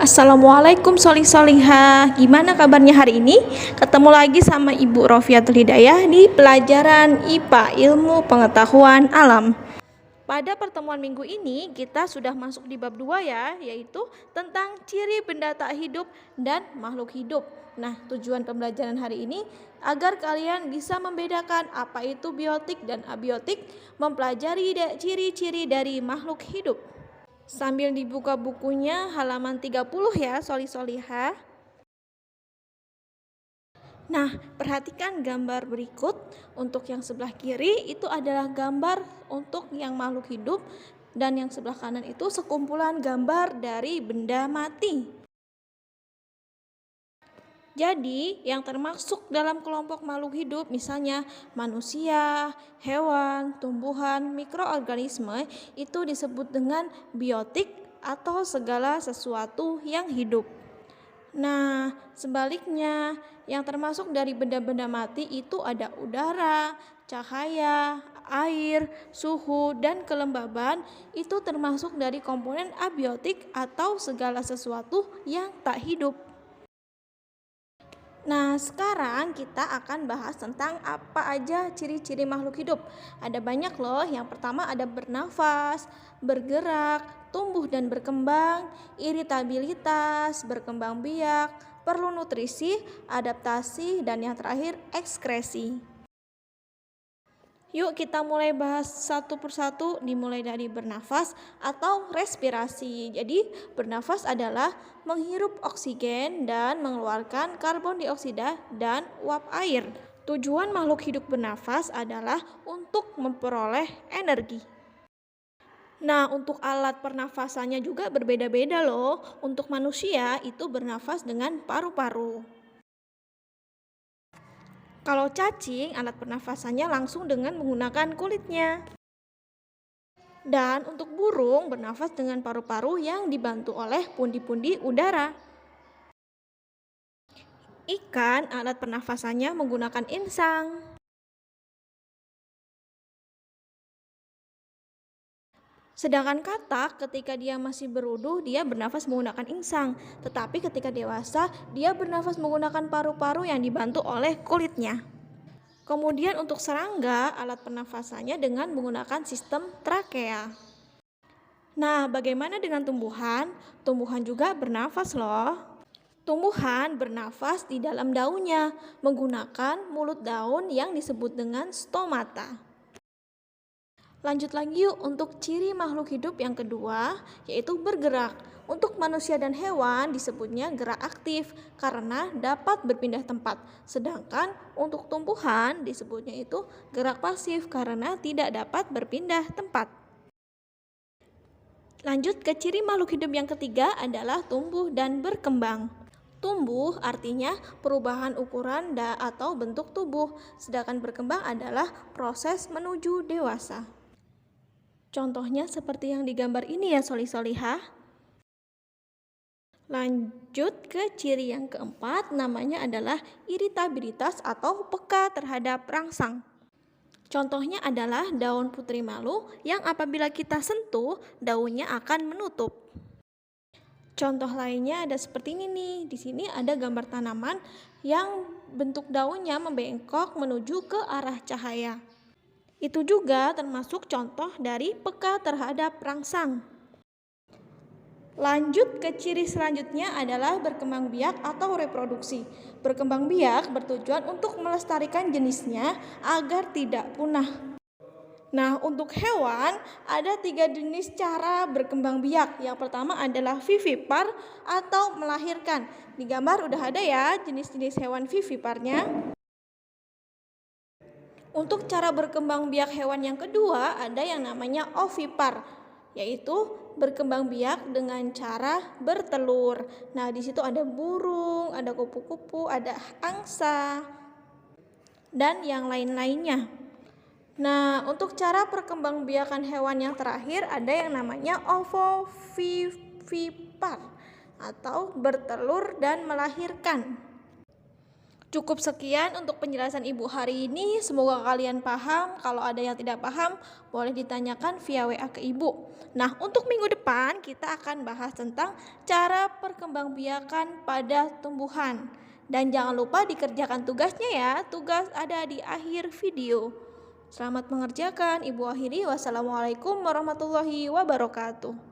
Assalamualaikum solih-solihah. Gimana kabarnya hari ini? Ketemu lagi sama Ibu Rofiatul Hidayah di pelajaran IPA Ilmu Pengetahuan Alam. Pada pertemuan minggu ini kita sudah masuk di bab 2 ya, yaitu tentang ciri benda tak hidup dan makhluk hidup. Nah, tujuan pembelajaran hari ini agar kalian bisa membedakan apa itu biotik dan abiotik, mempelajari ciri-ciri dari makhluk hidup. Sambil dibuka bukunya halaman 30 ya, solih-solihah. Nah, perhatikan gambar berikut. Untuk yang sebelah kiri itu adalah gambar untuk yang makhluk hidup, dan yang sebelah kanan itu sekumpulan gambar dari benda mati. Jadi, yang termasuk dalam kelompok makhluk hidup misalnya manusia, hewan, tumbuhan, mikroorganisme itu disebut dengan biotik atau segala sesuatu yang hidup. Nah, sebaliknya, yang termasuk dari benda-benda mati itu ada udara, cahaya, air, suhu, dan kelembaban itu termasuk dari komponen abiotik atau segala sesuatu yang tak hidup. Nah, sekarang kita akan bahas tentang apa aja ciri-ciri makhluk hidup. Ada banyak loh. Yang pertama ada bernafas, bergerak, tumbuh dan berkembang, iritabilitas, berkembang biak, perlu nutrisi, adaptasi, dan yang terakhir ekskresi. Yuk kita mulai bahas satu persatu, dimulai dari bernafas atau respirasi. Jadi bernafas adalah menghirup oksigen dan mengeluarkan karbon dioksida dan uap air. Tujuan makhluk hidup bernafas adalah untuk memperoleh energi. Nah, untuk alat pernafasannya juga berbeda-beda loh. Untuk manusia itu bernafas dengan paru-paru. Kalau cacing, alat pernafasannya langsung dengan menggunakan kulitnya. Dan untuk burung bernafas dengan paru-paru yang dibantu oleh pundi-pundi udara. Ikan, alat pernafasannya menggunakan insang. Sedangkan katak ketika dia masih beruduh dia bernafas menggunakan insang. Tetapi ketika dewasa dia bernafas menggunakan paru-paru yang dibantu oleh kulitnya. Kemudian untuk serangga, alat pernafasannya dengan menggunakan sistem trakea. Nah, bagaimana dengan tumbuhan? Tumbuhan juga bernafas loh. Tumbuhan bernafas di dalam daunnya menggunakan mulut daun yang disebut dengan stomata. Lanjut lagi yuk untuk ciri makhluk hidup yang kedua, yaitu bergerak. Untuk manusia dan hewan disebutnya gerak aktif karena dapat berpindah tempat. Sedangkan untuk tumbuhan disebutnya itu gerak pasif karena tidak dapat berpindah tempat. Lanjut ke ciri makhluk hidup yang ketiga adalah tumbuh dan berkembang. Tumbuh artinya perubahan ukuran atau bentuk tubuh, sedangkan berkembang adalah proses menuju dewasa. Contohnya seperti yang digambar ini ya solih-solihah. Lanjut ke ciri yang keempat, namanya adalah iritabilitas atau peka terhadap rangsang. Contohnya adalah daun putri malu yang apabila kita sentuh, daunnya akan menutup. Contoh lainnya ada seperti ini nih. Di sini ada gambar tanaman yang bentuk daunnya membengkok menuju ke arah cahaya. Itu juga termasuk contoh dari peka terhadap rangsang. Lanjut ke ciri selanjutnya adalah berkembang biak atau reproduksi. Berkembang biak bertujuan untuk melestarikan jenisnya agar tidak punah. Nah, untuk hewan ada 3 jenis cara berkembang biak. Yang pertama adalah vivipar atau melahirkan. Di gambar udah ada ya jenis-jenis hewan viviparnya. Untuk cara berkembang biak hewan yang kedua ada yang namanya ovipar, yaitu berkembang biak dengan cara bertelur. Nah, di situ ada burung, ada kupu-kupu, ada angsa, dan yang lain-lainnya. Nah, untuk cara perkembangbiakan hewan yang terakhir ada yang namanya ovovivipar atau bertelur dan melahirkan. Cukup sekian untuk penjelasan Ibu hari ini. Semoga kalian paham. Kalau ada yang tidak paham, boleh ditanyakan via WA ke Ibu. Nah, untuk minggu depan kita akan bahas tentang cara perkembangbiakan pada tumbuhan. Dan jangan lupa dikerjakan tugasnya ya. Tugas ada di akhir video. Selamat mengerjakan. Ibu akhiri. Wassalamualaikum warahmatullahi wabarakatuh.